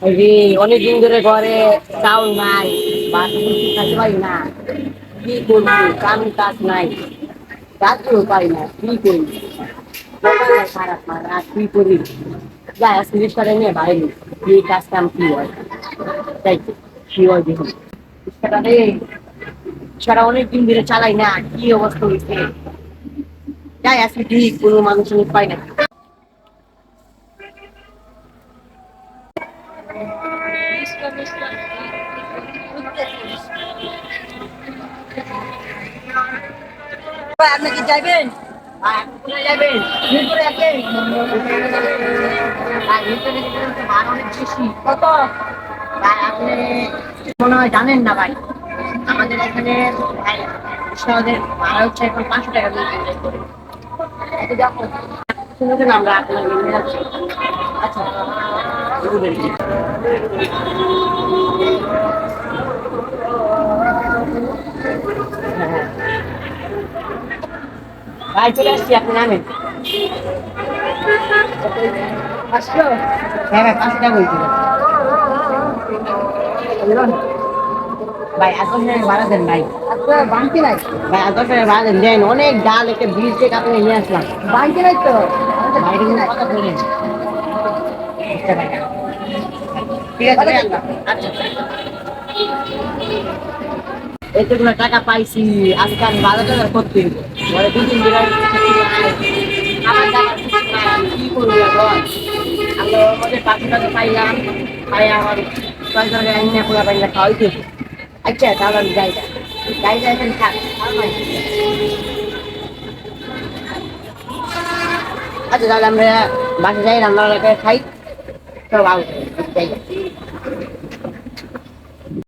ওই যে অনেকদিন ধরে ঘরে চাউল নাই বা কিছু খাইতে পারি না, কি করবো? কাম কাজ নাই, কাজগুলো পারি না, কি করি? দোকানে খারাপ না, আর কি করি? যাই আজকে রিক্সাটা নিয়ে বাইরে, কি কাজ কাম কি হয়, তাই তো, কি হয় দেখুন রিক্সাটা রে, রিক্সাটা অনেকদিন ধরে চালাই না, কি অবস্থা হয়েছে? যাই আজকে ঠিক কোনো মানুষ পাই না। ভাই আপনি কি যাবেন? ভাই আপনি কোথায় যাবেন? মিরপুরে যাবেন? ভাই মিরপুরে যেতে হচ্ছে ভাড়া অনেক বেশি। কত? ভাই আপনি মনে হয় জানেন না ভাই। আমাদের এখানে ভাই রিক্সাওয়ালাদের ভাড়া হচ্ছে এখন 500 টাকা করে। এত দেখো শুনেছেন আমরা আপনার নিয়ে যাচ্ছি। আচ্ছা বুঝবেন কি? হ্যাঁ হ্যাঁ ভাই চলে আসছি আপনি নামেন। আসছো? হ্যাঁ ভাই 500 টাকা বলছিল। ভাই এত টাকা ভাড়া দেন ভাই। আচ্ছা বাংকি নাই ভাই, এত টাকা ভাড়া দেন, দেন অনেক ডাল একটা ব্রিজ থেকে আপনাকে নিয়ে আসলাম। বাংকি নাই তো বাইরে কোনো কথা বলেন। আচ্ছা ভাই ঠিক আছে ভাই, আচ্ছা এতগুলো টাকা পাইছি, আজকে আমি 12,000 করতে দিব। পরে 2 দিন ধরে আমার টাকা কিছু নাই, আমি কি করবো এখন? আমরা আমাদের 500 টাকা পাইলাম, পাই আমার 6 টাকা এনে পুরো পাইলে খাওয়াইতে। আচ্ছা তাহলে আমি যাই, যাই যাই এখানে থাক। আচ্ছা তাহলে আমরা বাসে যাই, রান্না করে খাই, সব আউট যাই।